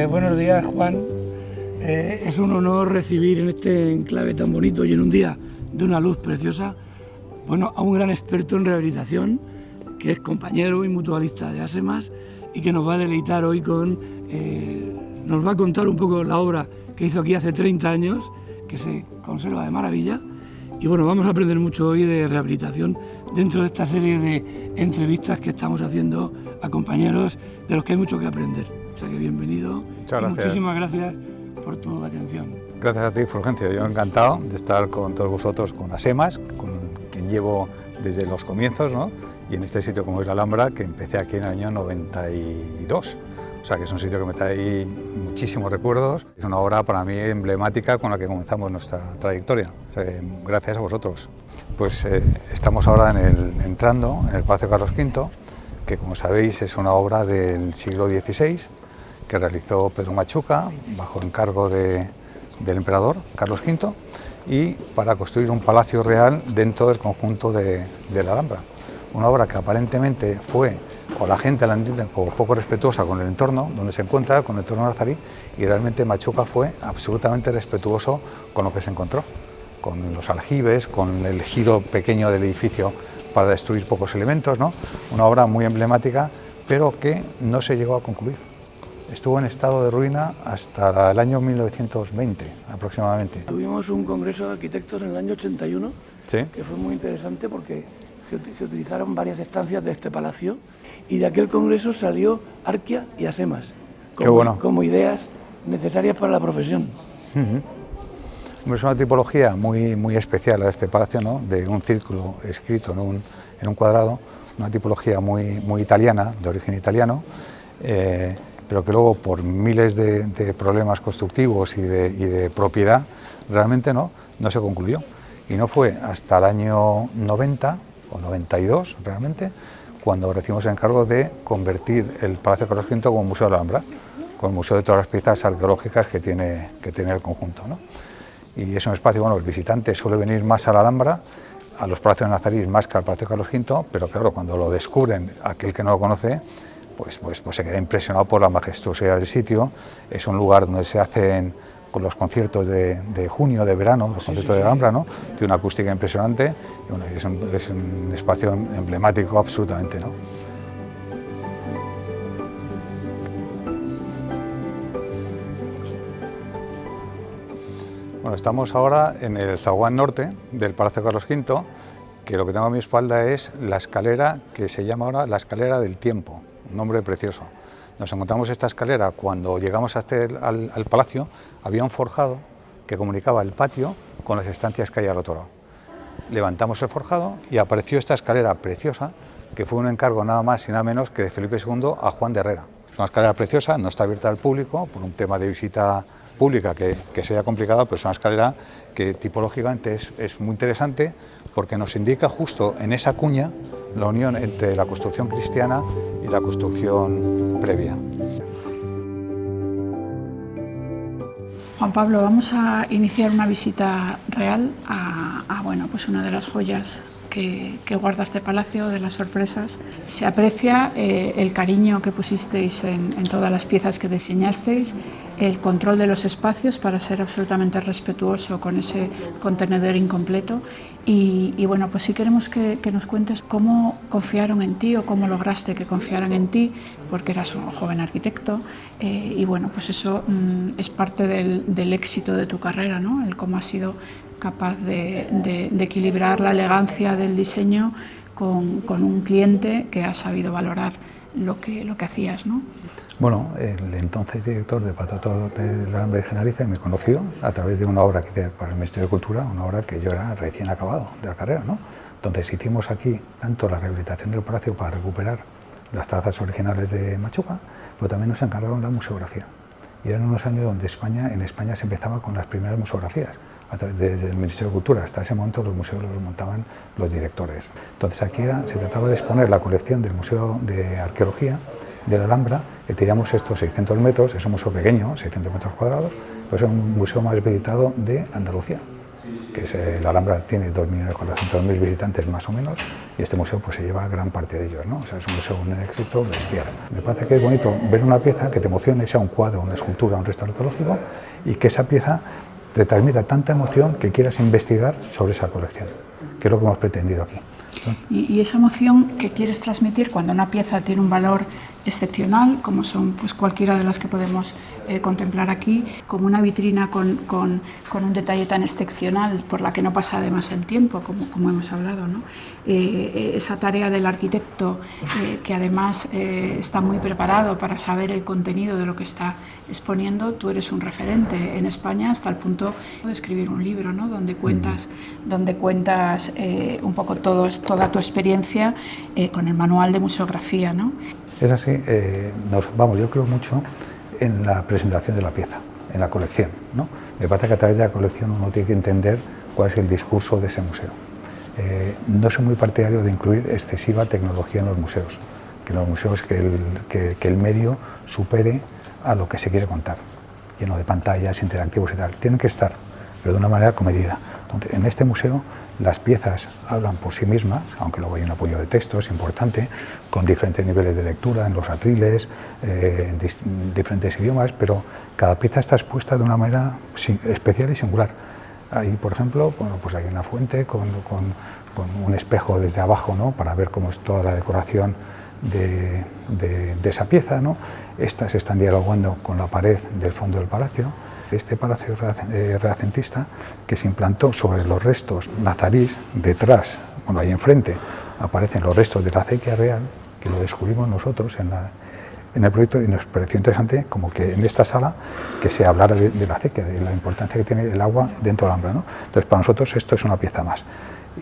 Buenos días, Juan. Es un honor recibir en este enclave tan bonito y en un día de una luz preciosa, bueno, a un gran experto en rehabilitación, que es compañero y mutualista de ASEMAS y que nos va a deleitar hoy nos va a contar un poco la obra que hizo aquí hace 30 años, que se conserva de maravilla. Y bueno, vamos a aprender mucho hoy de rehabilitación dentro de esta serie de entrevistas que estamos haciendo a compañeros de los que hay mucho que aprender. O sea que bienvenido. Muchas gracias. Muchísimas gracias por tu atención. Gracias a ti, Fulgencio. Yo encantado de estar con todos vosotros, con ASEMAS, con quien llevo desde los comienzos, ¿no? Y en este sitio como es la Alhambra, que empecé aquí en el año 92. O sea que es un sitio que me trae muchísimos recuerdos. Es una obra para mí emblemática con la que comenzamos nuestra trayectoria. O sea que gracias a vosotros. Pues estamos ahora entrando en el Palacio Carlos V, que como sabéis es una obra del siglo XVI, que realizó Pedro Machuca bajo encargo del emperador Carlos V y para construir un palacio real dentro del conjunto de la Alhambra. Una obra que aparentemente fue, o la gente la entiende como poco respetuosa con el entorno donde se encuentra, con el entorno nazarí, y realmente Machuca fue absolutamente respetuoso con lo que se encontró, con los aljibes, con el giro pequeño del edificio para destruir pocos elementos, ¿no? Una obra muy emblemática, pero que no se llegó a concluir. Estuvo en estado de ruina hasta el año 1920 aproximadamente. Tuvimos un congreso de arquitectos en el año 81, ¿Sí? Que fue muy interesante porque se utilizaron varias estancias de este palacio y de aquel congreso salió Arquia y ASEMAS como ideas necesarias para la profesión. Es una tipología muy especial a este palacio, ¿no? De un círculo escrito en un cuadrado, una tipología muy italiana, de origen italiano, pero que luego por miles de problemas constructivos y de propiedad realmente no se concluyó. Y no fue hasta el año 90 o 92 realmente cuando recibimos el encargo de convertir el Palacio Carlos V como Museo de la Alhambra, con el museo de todas las piezas arqueológicas que tiene el conjunto, ¿no? Y es un espacio, bueno, el visitante suele venir más a la Alhambra, a los palacios nazarís más que al Palacio Carlos V, pero claro, cuando lo descubren, aquel que no lo conoce, pues se queda impresionado por la majestuosidad del sitio. Es un lugar donde se hacen con los conciertos de junio, de verano, los conciertos de la Alhambra, ¿no? Tiene una acústica impresionante y bueno, es un espacio emblemático absolutamente, ¿no? Bueno, estamos ahora en el zaguán norte del Palacio Carlos V, que lo que tengo a mi espalda es la escalera que se llama ahora la escalera del tiempo, un nombre precioso. Nos encontramos esta escalera cuando llegamos hasta al palacio, había un forjado que comunicaba el patio con las estancias que hay al otro lado. Levantamos el forjado y apareció esta escalera preciosa, que fue un encargo nada más y nada menos que de Felipe II a Juan de Herrera. Es una escalera preciosa, no está abierta al público por un tema de visita pública que sería complicado, pero es una escalera que tipológicamente es muy interesante porque nos indica justo en esa cuña la unión entre la construcción cristiana y la construcción previa. Juan Pablo, vamos a iniciar una visita real a bueno, pues una de las joyas que guarda este palacio, de las sorpresas. Se aprecia el cariño que pusisteis en todas las piezas que diseñasteis, el control de los espacios para ser absolutamente respetuoso con ese contenedor incompleto y bueno, pues sí queremos que nos cuentes cómo confiaron en ti o cómo lograste que confiaran en ti, porque eras un joven arquitecto y bueno, pues eso es parte del éxito de tu carrera, ¿no? El cómo has sido capaz de equilibrar la elegancia del diseño con un cliente que ha sabido valorar lo que hacías, ¿no? Bueno, el entonces director de Patronato de la Alhambra de Generalife me conoció a través de una obra que hice para el Ministerio de Cultura, una obra que yo era recién acabado de la carrera, ¿no? Entonces hicimos aquí tanto la rehabilitación del palacio para recuperar las trazas originales de Machuca, pero también nos encargaron la museografía. Y eran unos años donde en España se empezaba con las primeras museografías. Desde el Ministerio de Cultura hasta ese momento los museos los montaban los directores. Entonces aquí se trataba de exponer la colección del Museo de Arqueología de la Alhambra, que teníamos estos 600 metros, es un museo pequeño, 600 metros cuadrados, pero es un museo más visitado de Andalucía. que es, la Alhambra tiene 2.400.000 visitantes más o menos, y este museo pues se lleva gran parte de ellos, ¿no? O sea, es un museo, un éxito bestial. Me parece que es bonito ver una pieza que te emocione, sea un cuadro, una escultura, un resto arqueológico, y que esa pieza te transmita tanta emoción que quieras investigar sobre esa colección, que es lo que hemos pretendido aquí. Y esa emoción que quieres transmitir cuando una pieza tiene un valor excepcional, como son pues, cualquiera de las que podemos contemplar aquí, como una vitrina con un detalle tan excepcional por la que no pasa además el tiempo, como hemos hablado, ¿no? Esa tarea del arquitecto que además está muy preparado para saber el contenido de lo que está exponiendo. Tú eres un referente en España hasta el punto de escribir un libro, ¿no? donde cuentas un poco toda tu experiencia con el manual de museografía, ¿no? Es así, yo creo mucho en la presentación de la pieza, en la colección, ¿no? Me parece que a través de la colección uno tiene que entender cuál es el discurso de ese museo. No soy muy partidario de incluir excesiva tecnología en los museos, que el medio supere a lo que se quiere contar, lleno de pantallas, interactivos y tal. Tienen que estar, pero de una manera comedida. Entonces, en este museo las piezas hablan por sí mismas, aunque luego hay un apoyo de texto, es importante, con diferentes niveles de lectura en los atriles, en diferentes idiomas, pero cada pieza está expuesta de una manera especial y singular. Ahí, por ejemplo, pues hay una fuente con un espejo desde abajo, ¿no? Para ver cómo es toda la decoración de esa pieza, ¿no? Estas están dialogando con la pared del fondo del palacio. Este palacio renacentista que se implantó sobre los restos nazarís, detrás, bueno, ahí enfrente, aparecen los restos de la acequia real, que lo descubrimos nosotros en el proyecto, y nos pareció interesante como que en esta sala que se hablara de la acequia, de la importancia que tiene el agua dentro de la Alhambra, ¿no? Entonces, para nosotros esto es una pieza más.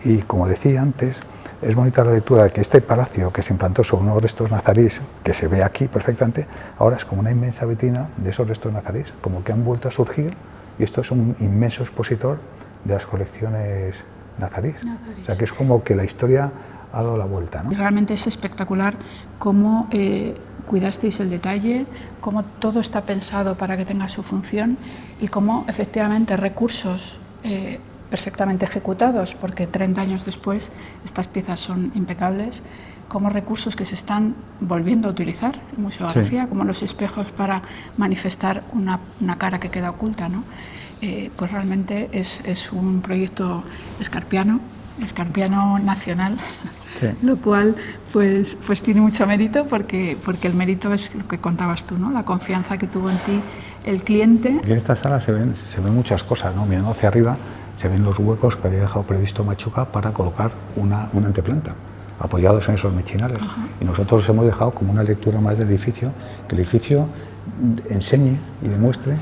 Y como decía antes, es bonita la lectura de que este palacio que se implantó sobre unos restos nazarís, que se ve aquí perfectamente, ahora es como una inmensa vitrina de esos restos nazarís, como que han vuelto a surgir, y esto es un inmenso expositor de las colecciones nazarís. O sea, que es como que la historia ha dado la vuelta, ¿no? Realmente es espectacular cómo cuidasteis el detalle, cómo todo está pensado para que tenga su función y cómo efectivamente recursos perfectamente ejecutados, porque 30 años después estas piezas son impecables, como recursos que se están volviendo a utilizar en museografía, sí, como los espejos para manifestar una cara que queda oculta, ¿no? Pues realmente es un proyecto escarpiano nacional, sí, lo cual pues tiene mucho mérito porque el mérito es lo que contabas tú, ¿no? La confianza que tuvo en ti el cliente. En esta sala se ven muchas cosas, ¿no? Mirando hacia arriba se ven los huecos que había dejado previsto Machuca para colocar una anteplanta, apoyados en esos mechinales. Ajá. Y nosotros los hemos dejado como una lectura más del edificio, que el edificio enseñe y demuestre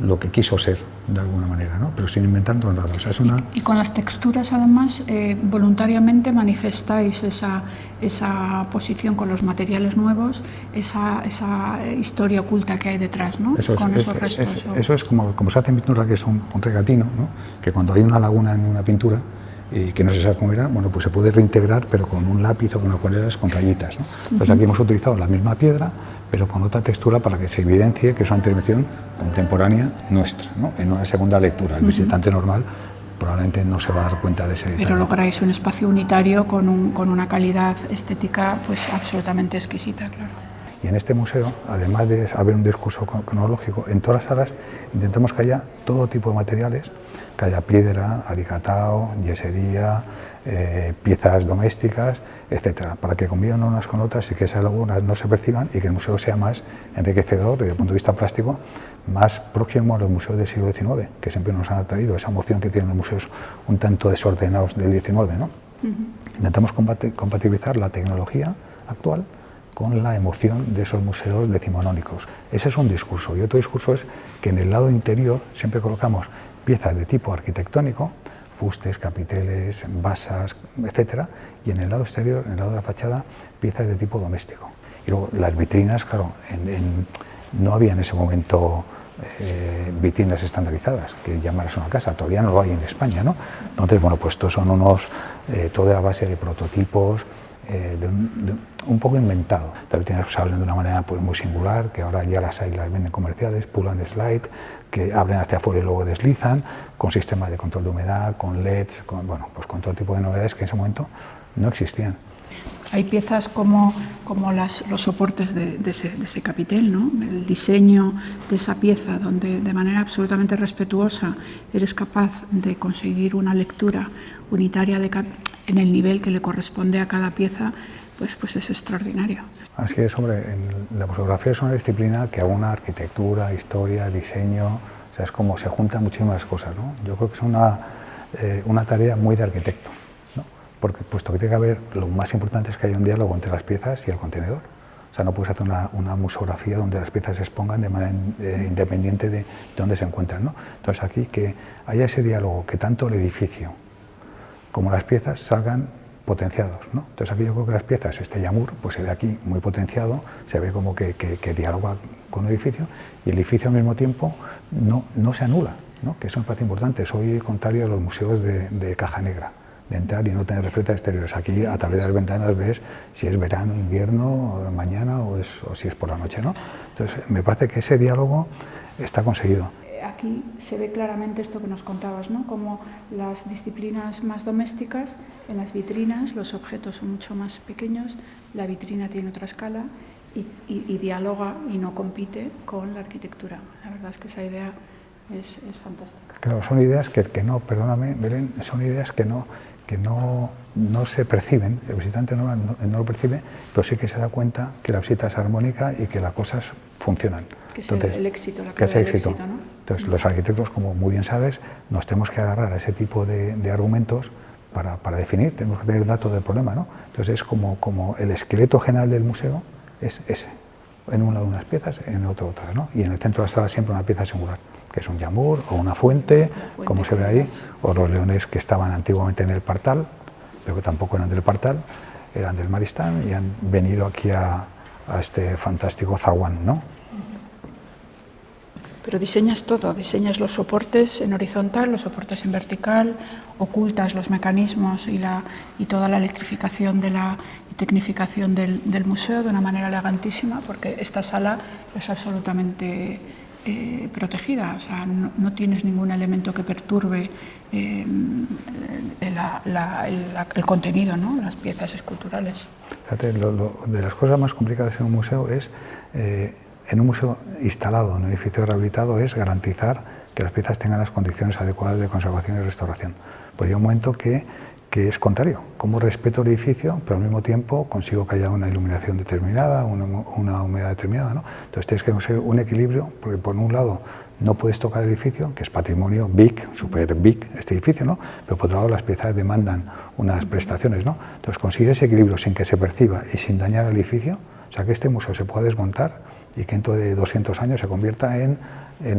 lo que quiso ser, de alguna manera, ¿no? Pero sin inventar nada. O sea, es una... y con las texturas, además, voluntariamente manifestáis esa posición con los materiales nuevos, esa historia oculta que hay detrás, ¿no? Con esos restos. Eso es como se hace en pintura, que es un regatino, ¿no? Que cuando hay una laguna en una pintura, y que no se sabe cómo era, bueno, pues se puede reintegrar, pero con un lápiz o con acuarelas con rayitas, ¿no? Entonces aquí hemos utilizado la misma piedra, pero con otra textura para que se evidencie que es una intervención contemporánea nuestra, ¿no? En una segunda lectura. El visitante normal probablemente no se va a dar cuenta de ese detalle. Pero lográis un espacio unitario con una calidad estética pues absolutamente exquisita, claro. Y en este museo, además de haber un discurso cronológico, en todas las salas intentamos que haya todo tipo de materiales, que haya piedra, alicatao, yesería, piezas domésticas, etcétera, para que convivan unas con otras y que esas lagunas no se perciban y que el museo sea más enriquecedor desde el punto de vista plástico, más próximo a los museos del siglo XIX, que siempre nos han atraído, esa emoción que tienen los museos un tanto desordenados del XIX, ¿no? Intentamos compatibilizar la tecnología actual con la emoción de esos museos decimonónicos. Ese es un discurso, y otro discurso es que en el lado interior siempre colocamos piezas de tipo arquitectónico, fustes, capiteles, basas, etcétera, y en el lado exterior, en el lado de la fachada, piezas de tipo doméstico. Y luego las vitrinas, claro, no había en ese momento vitrinas estandarizadas, que llamaras una casa, todavía no lo hay en España, ¿no? Entonces, bueno, pues estos son toda la base de prototipos, un poco inventado. Las vitrinas se hablan de una manera pues muy singular, que ahora ya las venden comerciales, pull and slide, que abren hacia afuera y luego deslizan, con sistemas de control de humedad, con LEDs, bueno, pues con todo tipo de novedades que en ese momento no existían. Hay piezas como los soportes de ese capitel, ¿no? El diseño de esa pieza, donde de manera absolutamente respetuosa eres capaz de conseguir una lectura unitaria en el nivel que le corresponde a cada pieza, pues es extraordinario. Así es, hombre, la museografía es una disciplina que aúna arquitectura, historia, diseño, o sea, es como se juntan muchísimas cosas, ¿no? Yo creo que es una tarea muy de arquitecto, ¿no? Porque puesto que tiene que haber, lo más importante es que haya un diálogo entre las piezas y el contenedor. O sea, no puedes hacer una museografía donde las piezas se expongan de manera independiente de dónde se encuentran, ¿no? Entonces aquí que haya ese diálogo, que tanto el edificio como las piezas salgan potenciados, ¿no? Entonces aquí yo creo que las piezas, este Yamur, pues se ve aquí muy potenciado, se ve como que dialoga con el edificio, y el edificio al mismo tiempo no se anula, ¿no? Que eso me parece importante. Soy contrario a los museos de caja negra, de entrar y no tener reflejas exteriores. Aquí a través de las ventanas ves si es verano, invierno, mañana o si es por la noche, ¿no? Entonces me parece que ese diálogo está conseguido. Aquí se ve claramente esto que nos contabas, ¿no? Como las disciplinas más domésticas, en las vitrinas los objetos son mucho más pequeños, la vitrina tiene otra escala y dialoga y no compite con la arquitectura. La verdad es que esa idea es fantástica. Claro, son ideas que no, perdóname, Belén, son ideas que no se perciben, el visitante no lo percibe, pero sí que se da cuenta que la visita es armónica y que las cosas funcionan. Que es entonces, el éxito, la que es clave del éxito, éxito, ¿no? Entonces los arquitectos, como muy bien sabes, nos tenemos que agarrar a ese tipo de argumentos para definir, tenemos que tener datos del problema, ¿no? Entonces es como el esqueleto general del museo es ese, en un lado unas piezas, en el otro otras, ¿no? Y en el centro de la sala siempre una pieza singular, que es un yamur o una fuente, como se ve ahí, o los leones que estaban antiguamente en el Partal, pero que tampoco eran del Partal, eran del Maristán y han venido aquí a este fantástico zaguán, ¿no? Pero diseñas todo, diseñas los soportes en horizontal, los soportes en vertical, ocultas los mecanismos y toda la electrificación y tecnificación del museo de una manera elegantísima, porque esta sala es absolutamente protegida, o sea, no tienes ningún elemento que perturbe el contenido, ¿no? Las piezas esculturales. Fíjate, de las cosas más complicadas en un museo es, en un museo instalado en un edificio rehabilitado, es garantizar que las piezas tengan las condiciones adecuadas de conservación y restauración. Pues hay un momento que es contrario, como respeto el edificio, pero al mismo tiempo consigo que haya una iluminación determinada, una humedad determinada, ¿no? Entonces tienes que conseguir un equilibrio, porque por un lado no puedes tocar el edificio, que es patrimonio big, super big este edificio, ¿no? Pero por otro lado las piezas demandan unas prestaciones, ¿no? Entonces conseguir ese equilibrio sin que se perciba y sin dañar el edificio, o sea que este museo se pueda desmontar y que dentro de 200 años se convierta en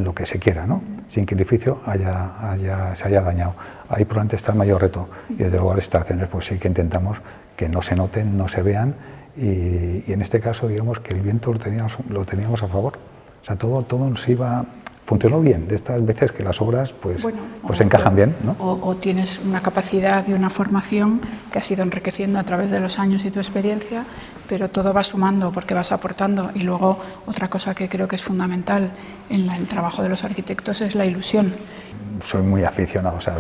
lo que se quiera, ¿no? Sin que el edificio se haya dañado. Ahí probablemente está el mayor reto, y desde luego las instalaciones pues sí que intentamos que no se noten, no se vean, y en este caso digamos que el viento lo teníamos a favor. O sea, todo nos iba... Funcionó bien, de estas veces que las obras pues encajan bien, ¿no? O tienes una capacidad y una formación que has ido enriqueciendo a través de los años y tu experiencia, pero todo va sumando porque vas aportando. Y luego otra cosa que creo que es fundamental en el trabajo de los arquitectos es la ilusión. Soy muy aficionado, o sea,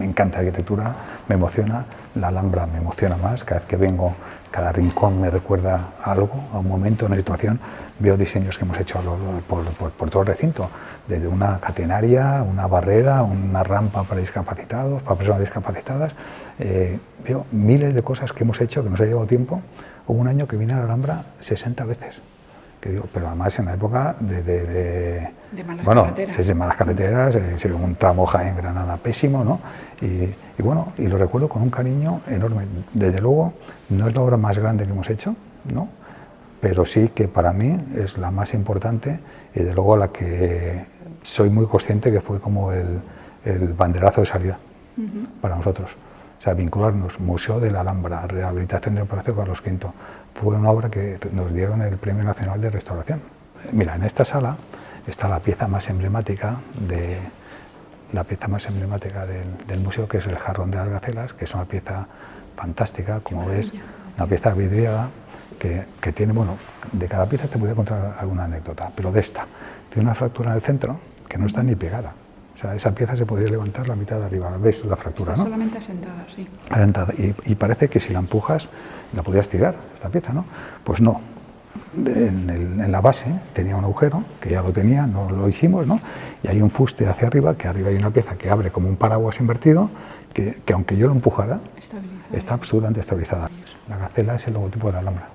me encanta la arquitectura, me emociona, la Alhambra me emociona más, cada vez que vengo, cada rincón me recuerda a algo, a un momento, a una situación. Veo diseños que hemos hecho por todo el recinto, desde una catenaria, una barrera, una rampa para discapacitados, para personas discapacitadas. Veo miles de cosas que hemos hecho, que nos ha llevado tiempo. Hubo un año que vine a la Alhambra 60 veces. Que digo, pero además en la época de malas carreteras, un tramo en Granada pésimo, ¿no? Y bueno, y lo recuerdo con un cariño enorme. Desde luego, no es la obra más grande que hemos hecho, ¿no? Pero sí que para mí es la más importante y desde luego la que soy muy consciente que fue como el banderazo de salida para nosotros. O sea, vincularnos, Museo de la Alhambra, rehabilitación del Palacio Carlos V, fue una obra que nos dieron el Premio Nacional de Restauración. Mira, en esta sala está la pieza más emblemática del museo, que es el Jarrón de las Gacelas, que es una pieza fantástica, como ves, una pieza vidriada que tiene, bueno, de cada pieza te voy a contar alguna anécdota, pero de esta, tiene una fractura en el centro, que no está ni pegada. O sea, esa pieza se podría levantar la mitad de arriba, ¿ves la fractura, Está no? solamente asentada, sí. Asentada. Y parece que si la empujas, la podrías tirar, esta pieza, ¿no? Pues no. En la base tenía un agujero, que ya lo tenía, no lo hicimos, ¿no? Y hay un fuste hacia arriba, que arriba hay una pieza que abre como un paraguas invertido, que aunque yo lo empujara, está absolutamente estabilizada. La gacela es el logotipo de la Alhambra.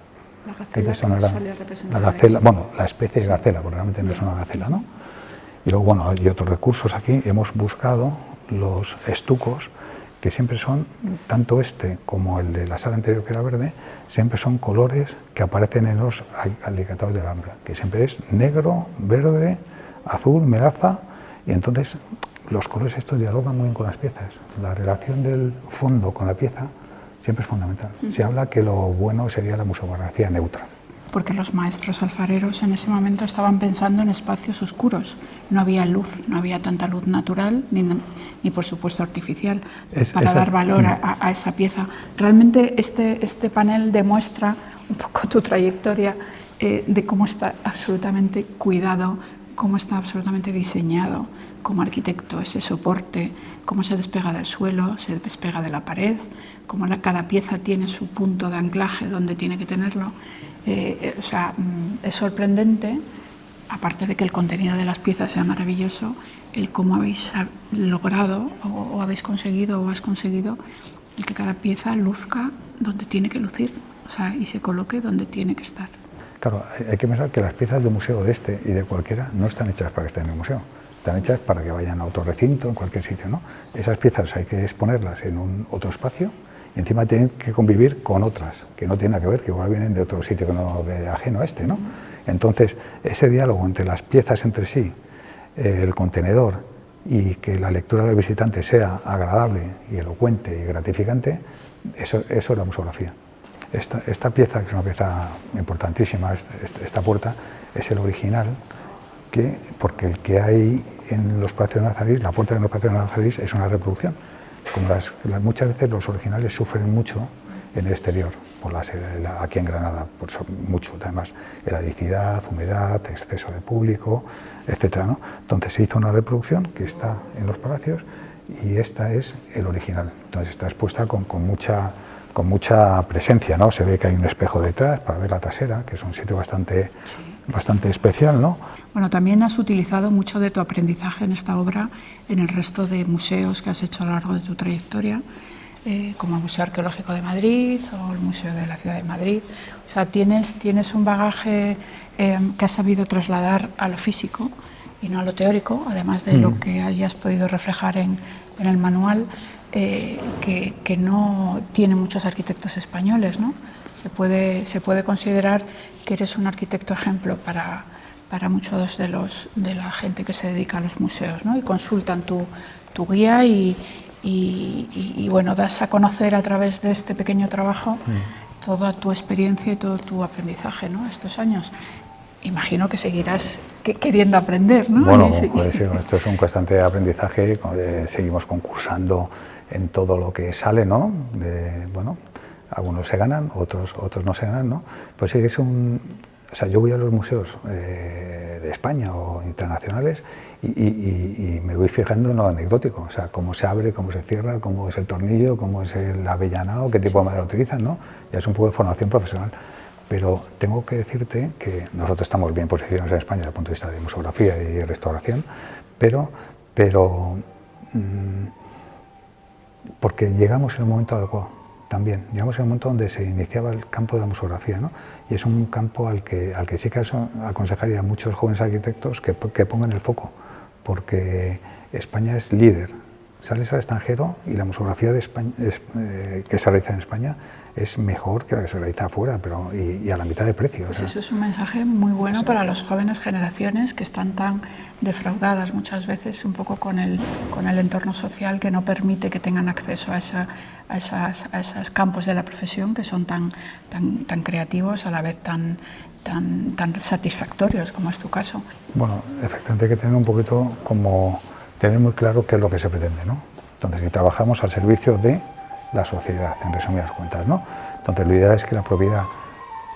La gacela suele representar la gacela, bueno, la especie de gacela, porque realmente no es una gacela, ¿no? Y luego, bueno, hay otros recursos aquí. Hemos buscado los estucos, que siempre son, tanto este como el de la sala anterior, que era verde, siempre son colores que aparecen en los alicatados de Alhambra, que siempre es negro, verde, azul, melaza, y entonces los colores estos dialogan muy bien con las piezas. La relación del fondo con la pieza siempre es fundamental. Se habla que lo bueno sería la museografía neutra. Porque los maestros alfareros en ese momento estaban pensando en espacios oscuros. No había luz, no había tanta luz natural ni por supuesto artificial para dar valor a esa pieza. Realmente este panel demuestra un poco tu trayectoria de cómo está absolutamente cuidado, cómo está absolutamente diseñado como arquitecto ese soporte, cómo se despega del suelo, se despega de la pared, cómo cada pieza tiene su punto de anclaje donde tiene que tenerlo. O sea, es sorprendente, aparte de que el contenido de las piezas sea maravilloso, el cómo habéis logrado o habéis conseguido o has conseguido el que cada pieza luzca donde tiene que lucir, o sea, y se coloque donde tiene que estar. Claro, hay que pensar que las piezas de museo de este y de cualquiera no están hechas para que estén en el museo, están hechas para que vayan a otro recinto, en cualquier sitio, ¿no? Esas piezas hay que exponerlas en otro espacio, y encima tienen que convivir con otras, que no tienen nada que ver, que igual vienen de otro sitio que no ajeno a este, ¿no? Entonces, ese diálogo entre las piezas entre sí, el contenedor, y que la lectura del visitante sea agradable y elocuente y gratificante, eso es la museografía. Esta pieza, que es una pieza importantísima, esta puerta, es el original, porque el que hay en los Palacios de Nazarí, la puerta de los Palacios de Nazarí es una reproducción. Como muchas veces los originales sufren mucho en el exterior, aquí en Granada, mucho, además, eradicidad, humedad, exceso de público, etcétera, ¿no? Entonces se hizo una reproducción que está en los palacios y esta es el original. Entonces está expuesta con mucha presencia, ¿no? Se ve que hay un espejo detrás para ver la trasera, que es un sitio bastante especial, ¿no? Bueno, también has utilizado mucho de tu aprendizaje en esta obra en el resto de museos que has hecho a lo largo de tu trayectoria, como el Museo Arqueológico de Madrid o el Museo de la Ciudad de Madrid. O sea, tienes un bagaje que has sabido trasladar a lo físico y no a lo teórico, además de lo que hayas podido reflejar en el manual, que no tiene muchos arquitectos españoles, ¿no? Se puede considerar que eres un arquitecto ejemplo para muchos de la gente que se dedica a los museos, ¿no? Y consultan tu guía y bueno, das a conocer a través de este pequeño trabajo toda tu experiencia y todo tu aprendizaje, ¿no? Estos años. Imagino que seguirás queriendo aprender, ¿no? Bueno, pues sí, esto es un constante aprendizaje, seguimos concursando en todo lo que sale, ¿no? Bueno, algunos se ganan, otros no se ganan, ¿no? Pues sí, o sea, yo voy a los museos de España o internacionales y me voy fijando en lo anecdótico, o sea, cómo se abre, cómo se cierra, cómo es el tornillo, cómo es el avellanado, qué tipo de madera utilizan, ¿no? Ya es un poco de formación profesional. Pero tengo que decirte que nosotros estamos bien posicionados en España desde el punto de vista de museografía y restauración, pero porque llegamos en un momento adecuado también. Llegamos en un momento donde se iniciaba el campo de la museografía, ¿no? Y es un campo al que sí que aconsejaría a muchos jóvenes arquitectos que pongan el foco, porque España es líder. Sales al extranjero y la museografía de España, que se realiza en España es mejor que la que se realiza afuera, pero y a la mitad de precio. Pues eso es un mensaje muy bueno para las jóvenes generaciones que están tan defraudadas muchas veces un poco con el entorno social que no permite que tengan acceso a esos campos de la profesión que son tan creativos, a la vez tan satisfactorios, como es tu caso. Bueno, efectivamente hay que tener un poquito tener muy claro qué es lo que se pretende, ¿no? Entonces, si trabajamos al servicio de la sociedad, en resumidas cuentas, ¿no? Entonces, lo ideal es que la propiedad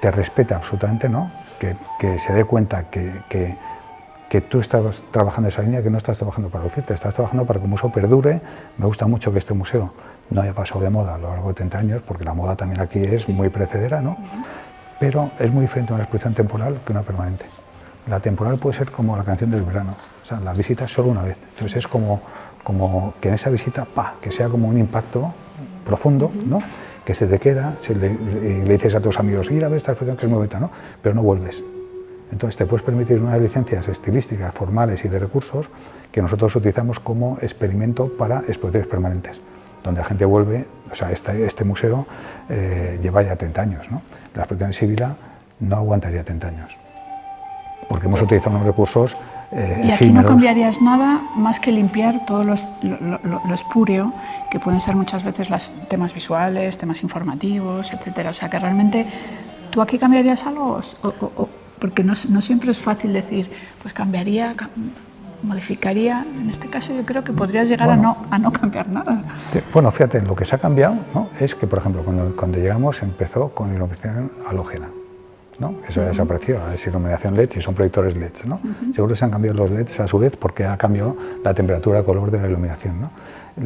te respete absolutamente, ¿no? Que se dé cuenta que que tú estás trabajando esa línea, que no estás trabajando para lucirte, estás trabajando para que el museo perdure. Me gusta mucho que este museo no haya pasado de moda a lo largo de 30 años, porque la moda también aquí es muy precedera, ¿no? Pero es muy diferente una exposición temporal que una permanente. La temporal puede ser como la canción del verano, o sea, la visita es solo una vez, entonces es como que en esa visita, que sea como un impacto profundo, ¿no? Que se te queda, le dices a tus amigos, ir a ver esta exposición que es muy bonita, ¿no? Pero no vuelves. Entonces te puedes permitir unas licencias estilísticas, formales y de recursos que nosotros utilizamos como experimento para exposiciones permanentes, donde la gente vuelve. O sea, este museo lleva ya 30 años, ¿no? La exposición en Sibila no aguantaría 30 años, porque hemos utilizado unos recursos y aquí no cambiarías nada más que limpiar todo lo espúreo, que pueden ser muchas veces los temas visuales, temas informativos, etcétera. O sea, que realmente, ¿tú aquí cambiarías algo? Porque no siempre es fácil decir, pues cambiaría, modificaría. En este caso yo creo que podrías llegar a no cambiar nada. Bueno, fíjate, lo que se ha cambiado, ¿no? Es que, por ejemplo, cuando llegamos empezó con iluminación halógena, ¿no? Eso ya desapareció, es iluminación LED y son proyectores LED, ¿no? Seguro que se han cambiado los LEDs a su vez porque ha cambiado la temperatura de color de la iluminación, ¿no?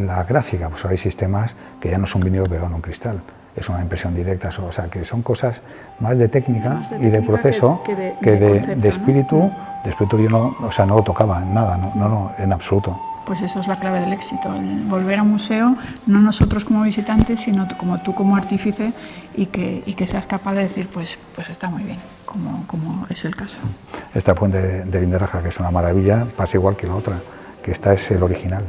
La gráfica, pues ahora hay sistemas que ya no son vinilo pegado en un cristal, es una impresión directa, o sea, que son cosas más de técnica y de proceso que de espíritu. ¿No? De espíritu yo no lo tocaba en nada, no, en absoluto. Pues eso es la clave del éxito, el volver a un museo, no nosotros como visitantes, sino como tú como artífice, y que seas capaz de decir, pues está muy bien, como es el caso. Esta fuente de Lindaraja, que es una maravilla, pasa igual que la otra, que esta es el original,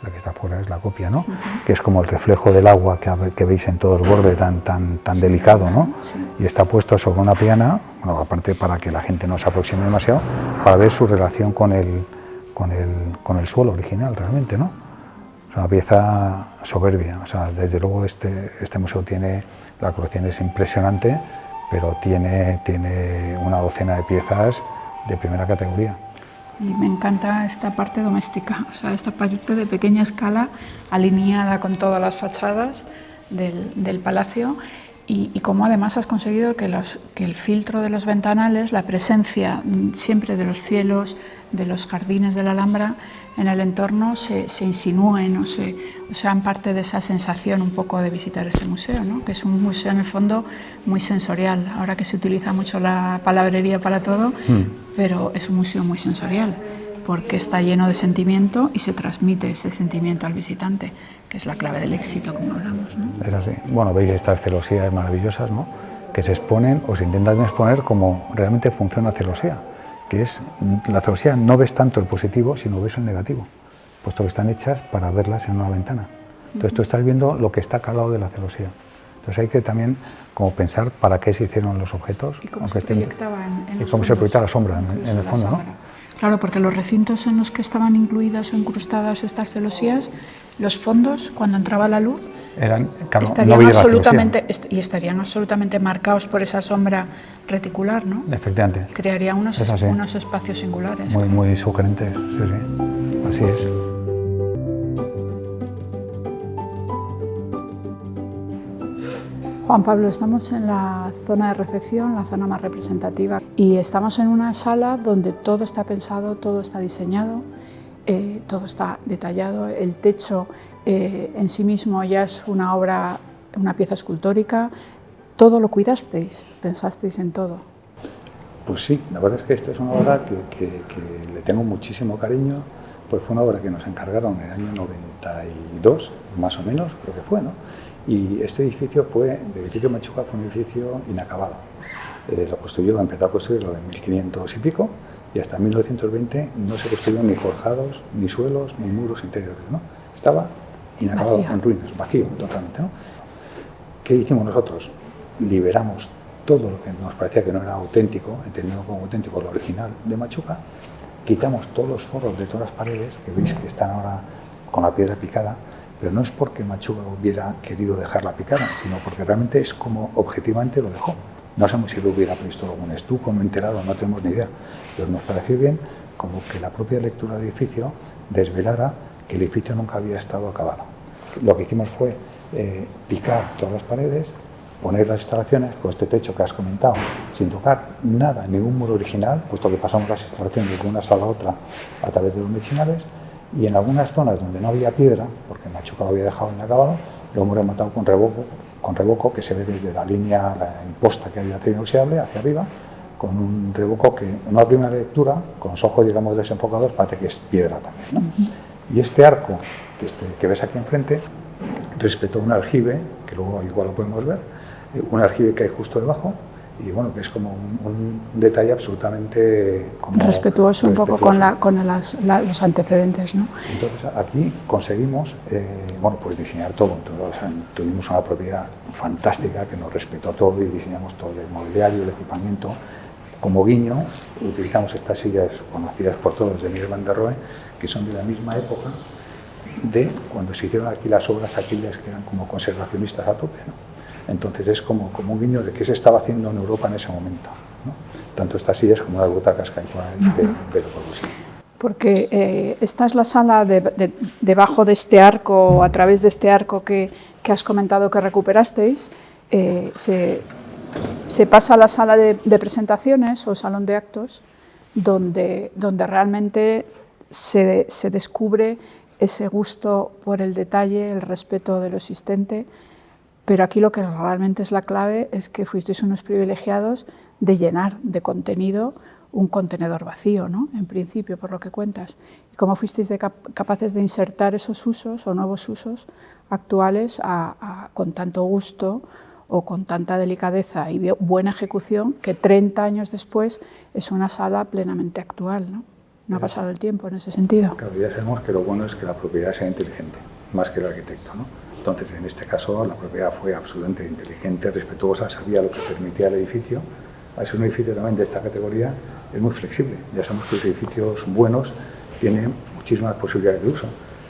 la que está afuera es la copia, ¿no? Que es como el reflejo del agua que veis en todo el borde tan delicado, ¿no? Y está puesto sobre una piana, bueno, aparte para que la gente no se aproxime demasiado, para ver su relación con el suelo original realmente, ¿no? Es una pieza soberbia, o sea, desde luego este museo la colección es impresionante, pero tiene una docena de piezas de primera categoría. Y me encanta esta parte doméstica, o sea, esta parte de pequeña escala, alineada con todas las fachadas del palacio, y cómo además has conseguido que el filtro de los ventanales, la presencia siempre de los cielos, de los jardines de la Alhambra en el entorno se insinúen o sean parte de esa sensación un poco de visitar este museo, ¿no? Que es un museo en el fondo muy sensorial, ahora que se utiliza mucho la palabrería para todo, pero es un museo muy sensorial, porque está lleno de sentimiento y se transmite ese sentimiento al visitante, que es la clave del éxito, como hablamos, ¿no? Es así. Bueno, veis estas celosías maravillosas, ¿no? Que se exponen o se intentan exponer como realmente funciona la celosía, que es, la celosía no ves tanto el positivo, sino ves el negativo, puesto que están hechas para verlas en una ventana. Entonces tú estás viendo lo que está calado de la celosía. Entonces hay que también como pensar para qué se hicieron los objetos. Y cómo se proyectaba y cómo se proyecta la sombra en el fondo, ¿no? Claro, porque los recintos en los que estaban incluidas o incrustadas estas celosías, los fondos, cuando entraba la luz, estarían absolutamente marcados por esa sombra reticular, ¿no? Efectivamente. Crearía unos espacios singulares. Muy sugerentes, sí, así es. Juan Pablo, estamos en la zona de recepción, la zona más representativa, y estamos en una sala donde todo está pensado, todo está diseñado, todo está detallado. El techo en sí mismo ya es una obra, una pieza escultórica. ¿Todo lo cuidasteis? ¿Pensasteis en todo? Pues sí, la verdad es que esta es una obra que le tengo muchísimo cariño, pues fue una obra que nos encargaron en el año 92, más o menos, creo que fue, ¿no? Y este edificio el edificio Machuca fue un edificio inacabado. Empezó a construirlo en 1500 y pico, y hasta 1920 no se construyeron ni forjados, ni suelos, ni muros interiores, ¿no? Estaba inacabado, vacío, en ruinas, vacío totalmente, ¿no? ¿Qué hicimos nosotros? Liberamos todo lo que nos parecía que no era auténtico, entendiendo como auténtico lo original de Machuca, quitamos todos los forros de todas las paredes, que veis que están ahora con la piedra picada, pero no es porque Machuca hubiera querido dejarla picada, sino porque realmente es como objetivamente lo dejó. No sabemos si lo hubiera previsto algún estuco, no enterado, no tenemos ni idea, pero nos pareció bien como que la propia lectura del edificio desvelara que el edificio nunca había estado acabado. Lo que hicimos fue picar todas las paredes, poner las instalaciones con este techo que has comentado, sin tocar nada, ningún muro original, puesto que pasamos las instalaciones de una sala a otra a través de los mechinales, y en algunas zonas donde no había piedra, porque Machuca lo había dejado inacabado, lo hemos rematado con revoco que se ve desde la línea, la imposta que hay de acero inoxidable hacia arriba, con un revoco que no a primera lectura, con los ojos digamos desenfocados, parece que es piedra también, ¿no? Y este arco que ves aquí enfrente respetó un aljibe, que luego igual lo podemos ver, un aljibe que hay justo debajo, y bueno, que es como un detalle absolutamente respetuoso un poco con los antecedentes, ¿no? Entonces aquí conseguimos bueno, pues diseñar todo. Entonces, o sea, tuvimos una propiedad fantástica que nos respetó todo y diseñamos todo el mobiliario, el equipamiento. Como guiño utilizamos estas sillas conocidas por todos de Mies van der Rohe, que son de la misma época de cuando se hicieron aquí las obras aquellas que eran como conservacionistas a tope, ¿no? Entonces es como un guiño de qué se estaba haciendo en Europa en ese momento, ¿no? Tanto estas sillas como las butacas que hay por ahí de Le Corbusier. Porque esta es la sala debajo de este arco, o a través de este arco que has comentado que recuperasteis, se pasa a la sala de presentaciones o salón de actos, donde realmente se descubre ese gusto por el detalle, el respeto de lo existente, pero aquí lo que realmente es la clave es que fuisteis unos privilegiados de llenar de contenido un contenedor vacío, ¿no? En principio, por lo que cuentas. Y cómo fuisteis capaces de insertar esos usos o nuevos usos actuales con tanto gusto o con tanta delicadeza y buena ejecución, que 30 años después es una sala plenamente actual, ¿no? No ha pasado el tiempo en ese sentido. Claro, ya sabemos que lo bueno es que la propiedad sea inteligente, más que el arquitecto, ¿no? Entonces, en este caso, la propiedad fue absolutamente inteligente, respetuosa, sabía lo que permitía el edificio. Al ser un edificio también de esta categoría, es muy flexible. Ya sabemos que los edificios buenos tienen muchísimas posibilidades de uso.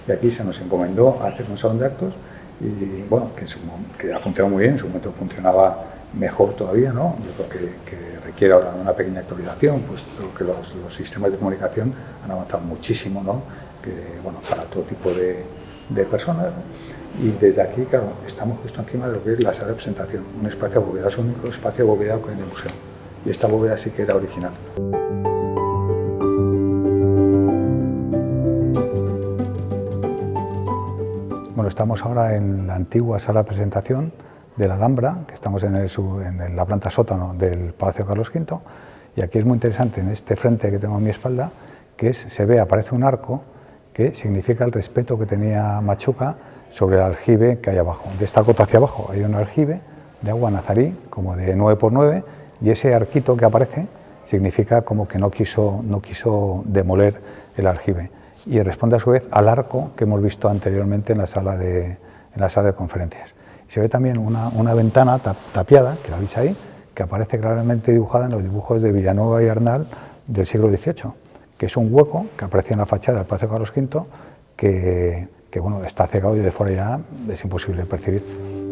Y aquí se nos encomendó hacer un salón de actos y, bueno, que ha funcionado muy bien, en su momento funcionaba mejor todavía, ¿no? Yo creo que requiere ahora una pequeña actualización, puesto que los sistemas de comunicación han avanzado muchísimo, ¿no? Que, bueno, para todo tipo de personas, ¿no? Y desde aquí, claro, estamos justo encima de lo que es la sala de presentación, un espacio abovedado, es el único espacio abovedado que hay en el museo. Y esta bóveda sí que era original. Bueno, estamos ahora en la antigua sala de presentación de la Alhambra, que estamos en la planta sótano del Palacio Carlos V, y aquí es muy interesante, en este frente que tengo a mi espalda, que aparece un arco que significa el respeto que tenía Machuca sobre el aljibe que hay abajo. De esta cota hacia abajo hay un aljibe de agua nazarí, como de 9×9, y ese arquito que aparece significa como que no quiso demoler el aljibe. Y responde a su vez al arco que hemos visto anteriormente en la sala de conferencias. Se ve también una ventana tapiada, que la veis ahí, que aparece claramente dibujada en los dibujos de Villanueva y Arnal del siglo XVIII, que es un hueco que aparece en la fachada del Palacio Carlos V, que bueno, está cegado y de fuera ya es imposible percibir.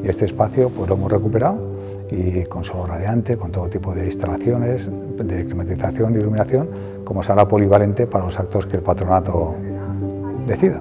Y este espacio pues lo hemos recuperado y con suelo radiante, con todo tipo de instalaciones, de climatización e iluminación, como sala polivalente para los actos que el patronato decida.